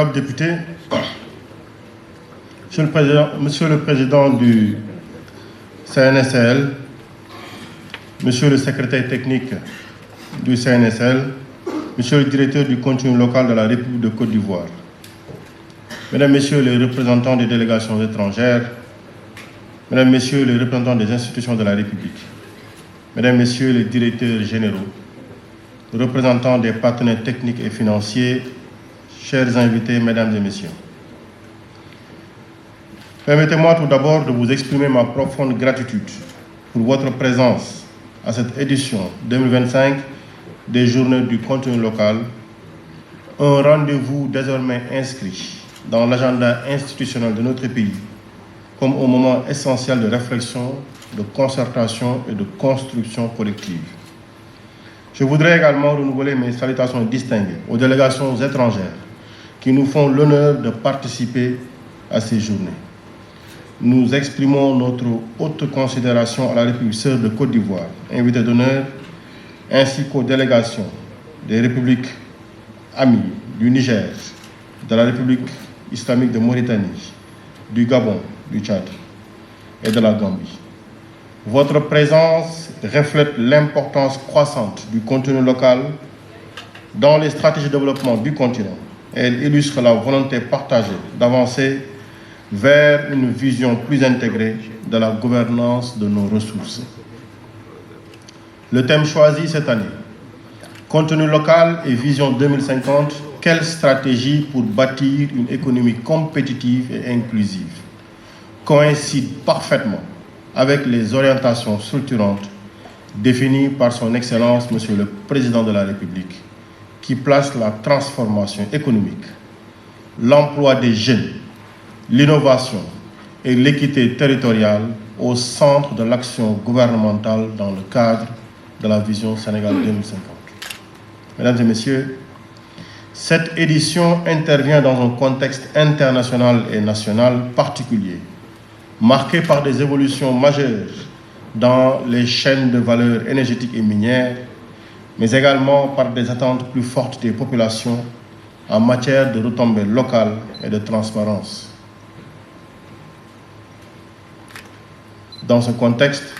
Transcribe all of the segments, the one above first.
honorables députés, Monsieur le Président du CNSL, Monsieur le Secrétaire technique du CNSL, Monsieur le Directeur du contenu local de la République de Côte d'Ivoire, Mesdames, Messieurs les représentants des délégations étrangères, Mesdames, Messieurs les représentants des institutions de la République, Mesdames, Messieurs les directeurs généraux, représentants des partenaires techniques et financiers, chers invités, Mesdames et Messieurs. Permettez-moi tout d'abord de vous exprimer ma profonde gratitude pour votre présence à cette édition 2025 des Journées du contenu local, un rendez-vous désormais inscrit dans l'agenda institutionnel de notre pays comme un moment essentiel de réflexion, de concertation et de construction collective. Je voudrais également renouveler mes salutations distinguées aux délégations étrangères qui nous font l'honneur de participer à ces journées. Nous exprimons notre haute considération à la République sœur de Côte d'Ivoire, invitée d'honneur, ainsi qu'aux délégations des républiques amies du Niger, de la République islamique de Mauritanie, du Gabon, du Tchad et de la Gambie. Votre présence reflète l'importance croissante du contenu local dans les stratégies de développement du continent. Elle illustre la volonté partagée d'avancer vers une vision plus intégrée de la gouvernance de nos ressources. Le thème choisi cette année, contenu local et vision 2050, quelle stratégie pour bâtir une économie compétitive et inclusive, coïncide parfaitement avec les orientations structurantes définies par son Excellence, Monsieur le Président de la République, qui place la transformation économique, l'emploi des jeunes, l'innovation et l'équité territoriale au centre de l'action gouvernementale dans le cadre de la vision Sénégal 2050. Mesdames et Messieurs, cette édition intervient dans un contexte international et national particulier, marqué par des évolutions majeures dans les chaînes de valeur énergétiques et minières, mais également par des attentes plus fortes des populations en matière de retombées locales et de transparence. Dans ce contexte,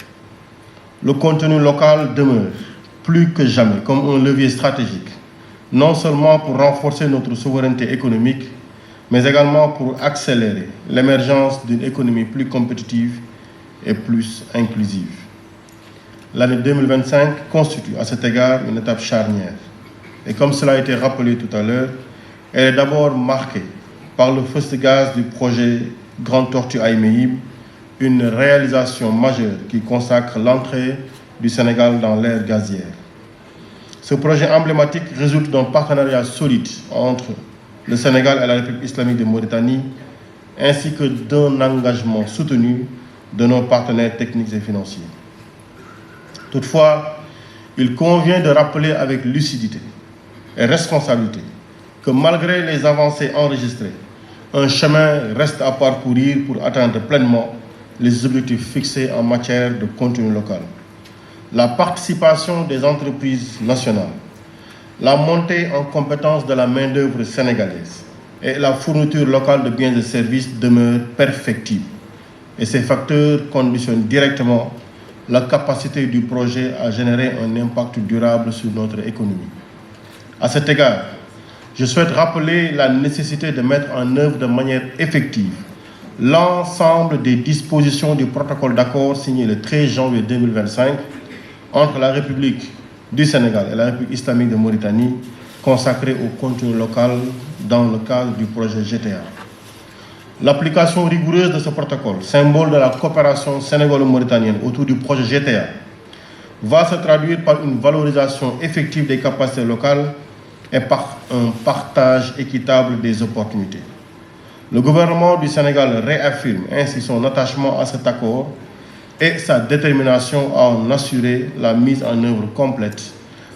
le contenu local demeure plus que jamais comme un levier stratégique, non seulement pour renforcer notre souveraineté économique, mais également pour accélérer l'émergence d'une économie plus compétitive et plus inclusive. L'année 2025 constitue à cet égard une étape charnière. Et comme cela a été rappelé tout à l'heure, elle est d'abord marquée par le feu de gaz du projet Grande Tortue Aïméib, une réalisation majeure qui consacre l'entrée du Sénégal dans l'ère gazière. Ce projet emblématique résulte d'un partenariat solide entre le Sénégal et la République islamique de Mauritanie, ainsi que d'un engagement soutenu de nos partenaires techniques et financiers. Toutefois, il convient de rappeler avec lucidité et responsabilité que malgré les avancées enregistrées, un chemin reste à parcourir pour atteindre pleinement les objectifs fixés en matière de contenu local. La participation des entreprises nationales, la montée en compétence de la main-d'œuvre sénégalaise et la fourniture locale de biens et services demeurent perfectibles. Et ces facteurs conditionnent directement la capacité du projet à générer un impact durable sur notre économie. À cet égard, je souhaite rappeler la nécessité de mettre en œuvre de manière effective l'ensemble des dispositions du protocole d'accord signé le 13 janvier 2025 entre la République du Sénégal et la République islamique de Mauritanie consacré au contenu local dans le cadre du projet GTA. L'application rigoureuse de ce protocole, symbole de la coopération sénégalo-mauritanienne autour du projet GTA, va se traduire par une valorisation effective des capacités locales et par un partage équitable des opportunités. Le gouvernement du Sénégal réaffirme ainsi son attachement à cet accord et sa détermination à en assurer la mise en œuvre complète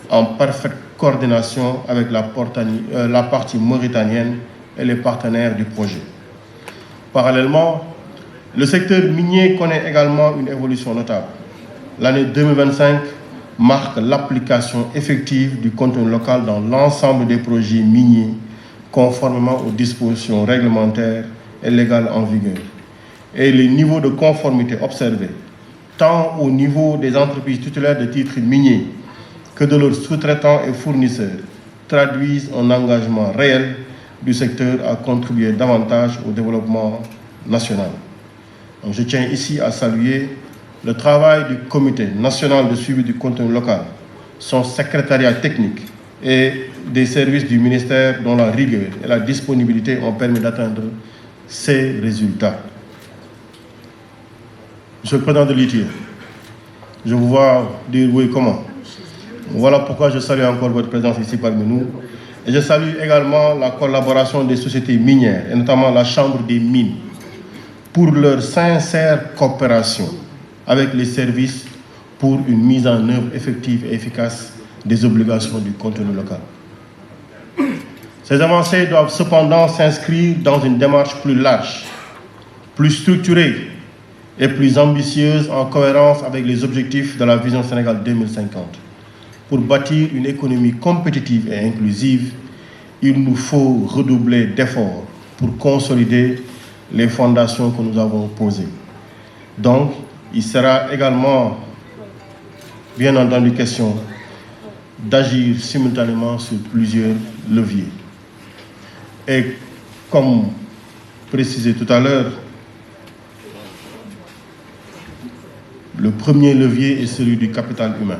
en parfaite coordination avec la partie mauritanienne et les partenaires du projet. Parallèlement, le secteur minier connaît également une évolution notable. L'année 2025 marque l'application effective du contenu local dans l'ensemble des projets miniers conformément aux dispositions réglementaires et légales en vigueur. Et les niveaux de conformité observés, tant au niveau des entreprises titulaires de titres miniers que de leurs sous-traitants et fournisseurs, traduisent un engagement réel du secteur à contribuer davantage au développement national. Donc, je tiens ici à saluer le travail du Comité national de suivi du contenu local, son secrétariat technique et des services du ministère dont la rigueur et la disponibilité ont permis d'atteindre ces résultats. Monsieur le Président de l'ITIE, je vous vois dire oui comment. Voilà pourquoi je salue encore votre présence ici parmi nous. Et je salue également la collaboration des sociétés minières, et notamment la Chambre des mines, pour leur sincère coopération avec les services pour une mise en œuvre effective et efficace des obligations du contenu local. Ces avancées doivent cependant s'inscrire dans une démarche plus large, plus structurée et plus ambitieuse en cohérence avec les objectifs de la Vision Sénégal 2050. Pour bâtir une économie compétitive et inclusive, il nous faut redoubler d'efforts pour consolider les fondations que nous avons posées. Donc, il sera également, bien entendu, question d'agir simultanément sur plusieurs leviers. Et comme précisé tout à l'heure, le premier levier est celui du capital humain.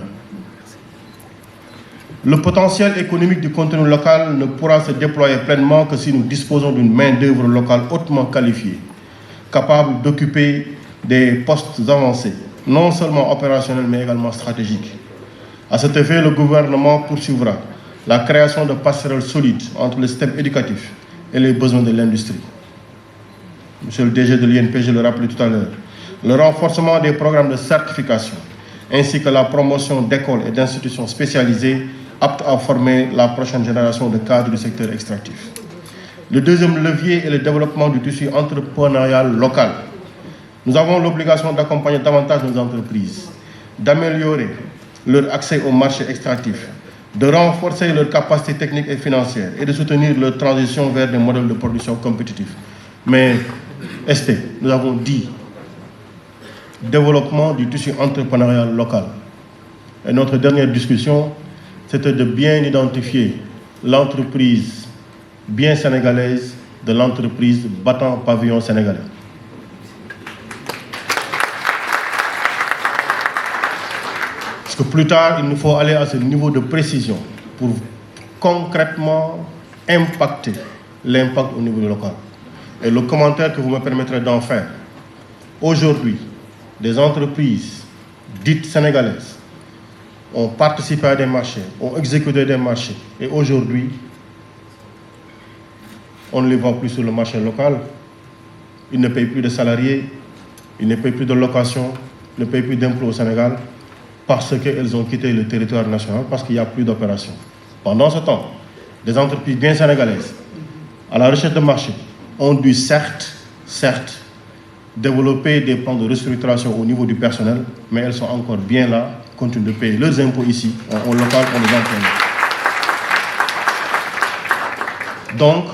Le potentiel économique du contenu local ne pourra se déployer pleinement que si nous disposons d'une main-d'œuvre locale hautement qualifiée, capable d'occuper des postes avancés, non seulement opérationnels mais également stratégiques. À cet effet, le gouvernement poursuivra la création de passerelles solides entre le système éducatif et les besoins de l'industrie. Monsieur le DG de l'INP, je le rappelais tout à l'heure, le renforcement des programmes de certification ainsi que la promotion d'écoles et d'institutions spécialisées aptes à former la prochaine génération de cadres du secteur extractif. Le deuxième levier est le développement du tissu entrepreneurial local. Nous avons l'obligation d'accompagner davantage nos entreprises, d'améliorer leur accès au marché extractif, de renforcer leurs capacités techniques et financières et de soutenir leur transition vers des modèles de production compétitifs. Mais, nous avons dit développement du tissu entrepreneurial local. Et notre dernière discussion, c'était de bien identifier l'entreprise bien sénégalaise de l'entreprise battant pavillon sénégalais. Parce que plus tard, il nous faut aller à ce niveau de précision pour concrètement impacter l'impact au niveau local. Et le commentaire que vous me permettrez d'en faire, aujourd'hui, des entreprises dites sénégalaises ont participé à des marchés, ont exécuté des marchés. Et aujourd'hui, on ne les voit plus sur le marché local. Ils ne payent plus de salariés, ils ne payent plus de location, ne payent plus d'impôts au Sénégal parce qu'elles ont quitté le territoire national, parce qu'il n'y a plus d'opération. Pendant ce temps, des entreprises bien sénégalaises, à la recherche de marché, ont dû certes, développer des plans de restructuration au niveau du personnel, mais elles sont encore bien là, continuent de payer leurs impôts ici, au local, on les emploie. Donc,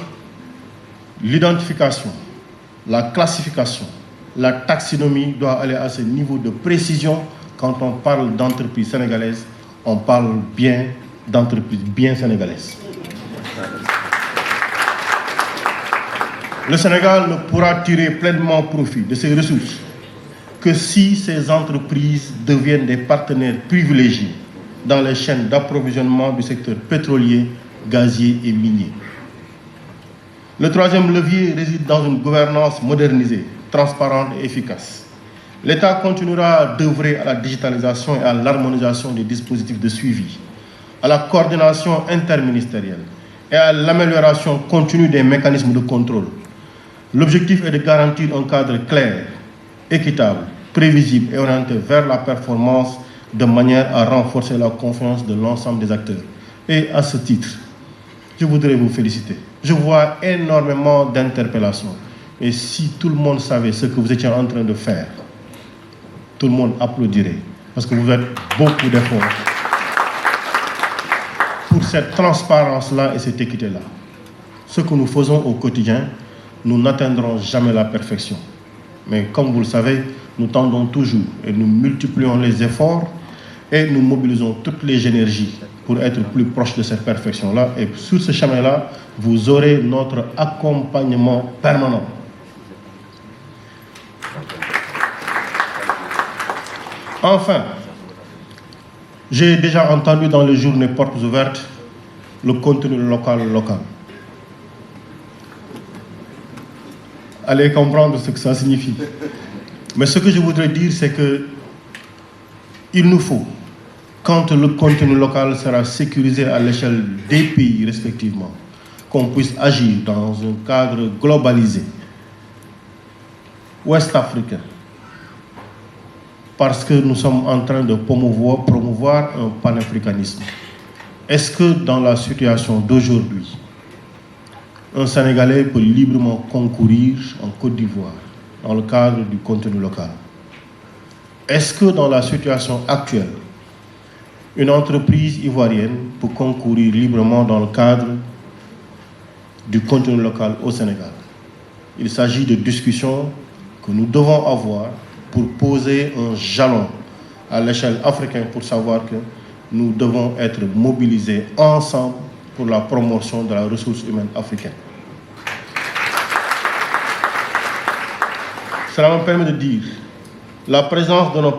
l'identification, la classification, la taxinomie doit aller à ce niveau de précision. Quand on parle d'entreprise sénégalaise, on parle bien d'entreprise bien sénégalaise. Le Sénégal ne pourra tirer pleinement profit de ses ressources que si ces entreprises deviennent des partenaires privilégiés dans les chaînes d'approvisionnement du secteur pétrolier, gazier et minier. Le troisième levier réside dans une gouvernance modernisée, transparente et efficace. L'État continuera d'œuvrer à la digitalisation et à l'harmonisation des dispositifs de suivi, à la coordination interministérielle et à l'amélioration continue des mécanismes de contrôle. L'objectif est de garantir un cadre clair, équitable, prévisible et orienté vers la performance de manière à renforcer la confiance de l'ensemble des acteurs. Et à ce titre, je voudrais vous féliciter. Je vois énormément d'interpellations. Et si tout le monde savait ce que vous étiez en train de faire, tout le monde applaudirait. Parce que vous faites beaucoup d'efforts pour cette transparence-là et cette équité-là. ce que nous faisons au quotidien, nous n'atteindrons jamais la perfection. Mais comme vous le savez, nous tendons toujours et nous multiplions les efforts et nous mobilisons toutes les énergies pour être plus proches de cette perfection-là. Et sur ce chemin-là, vous aurez notre accompagnement permanent. Enfin, j'ai déjà entendu dans les journées portes ouvertes le contenu local. Allez comprendre ce que ça signifie. Mais ce que je voudrais dire, c'est que il nous faut, quand le contenu local sera sécurisé à l'échelle des pays respectivement, qu'on puisse agir dans un cadre globalisé, ouest-africain, parce que nous sommes en train de promouvoir un panafricanisme. Est-ce que dans la situation d'aujourd'hui, un Sénégalais peut librement concourir en Côte d'Ivoire dans le cadre du contenu local? Est-ce que dans la situation actuelle, une entreprise ivoirienne peut concourir librement dans le cadre du contenu local au Sénégal? Il s'agit de discussions que nous devons avoir pour poser un jalon à l'échelle africaine pour savoir que nous devons être mobilisés ensemble pour la promotion de la ressource humaine africaine. Cela me permet de dire, la présence de nos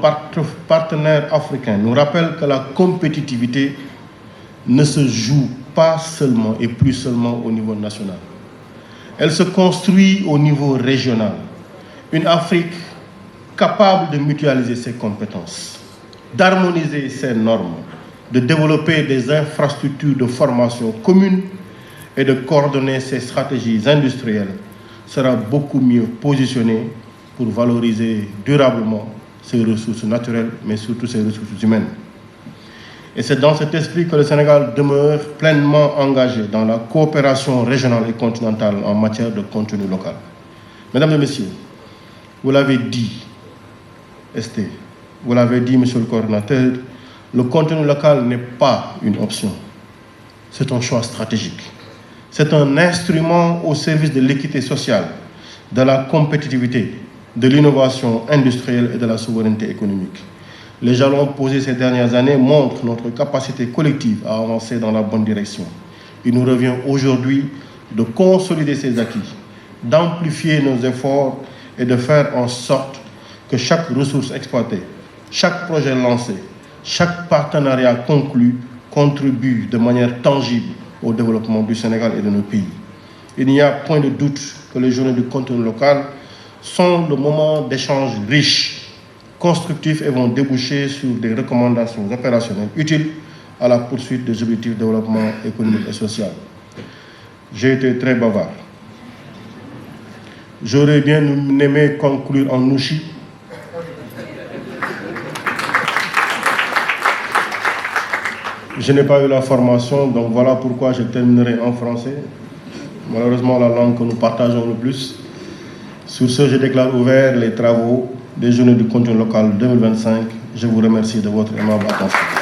partenaires africains nous rappelle que la compétitivité ne se joue pas seulement et plus seulement au niveau national. Elle se construit au niveau régional. Une Afrique capable de mutualiser ses compétences, d'harmoniser ses normes, de développer des infrastructures de formation communes et de coordonner ses stratégies industrielles sera beaucoup mieux positionnée pour valoriser durablement ses ressources naturelles, mais surtout ses ressources humaines. Et c'est dans cet esprit que le Sénégal demeure pleinement engagé dans la coopération régionale et continentale en matière de contenu local. Mesdames et messieurs, vous l'avez dit, Esté, vous l'avez dit, monsieur le coordinateur, le contenu local n'est pas une option, c'est un choix stratégique. C'est un instrument au service de l'équité sociale, de la compétitivité, de l'innovation industrielle et de la souveraineté économique. Les jalons posés ces dernières années montrent notre capacité collective à avancer dans la bonne direction. Il nous revient aujourd'hui de consolider ces acquis, d'amplifier nos efforts et de faire en sorte que chaque ressource exploitée, chaque projet lancé, chaque partenariat conclu contribue de manière tangible au développement du Sénégal et de nos pays. Il n'y a point de doute que les journées du contenu local sont le moment d'échanges riches, constructifs et vont déboucher sur des recommandations opérationnelles utiles à la poursuite des objectifs de développement économique et social. J'ai été très bavard. J'aurais bien aimé conclure en nouchi. Je n'ai pas eu la formation, donc voilà pourquoi je terminerai en français. Malheureusement, la langue que nous partageons le plus. Sur ce, je déclare ouvert les travaux des journées du contenu local 2025. Je vous remercie de votre aimable attention.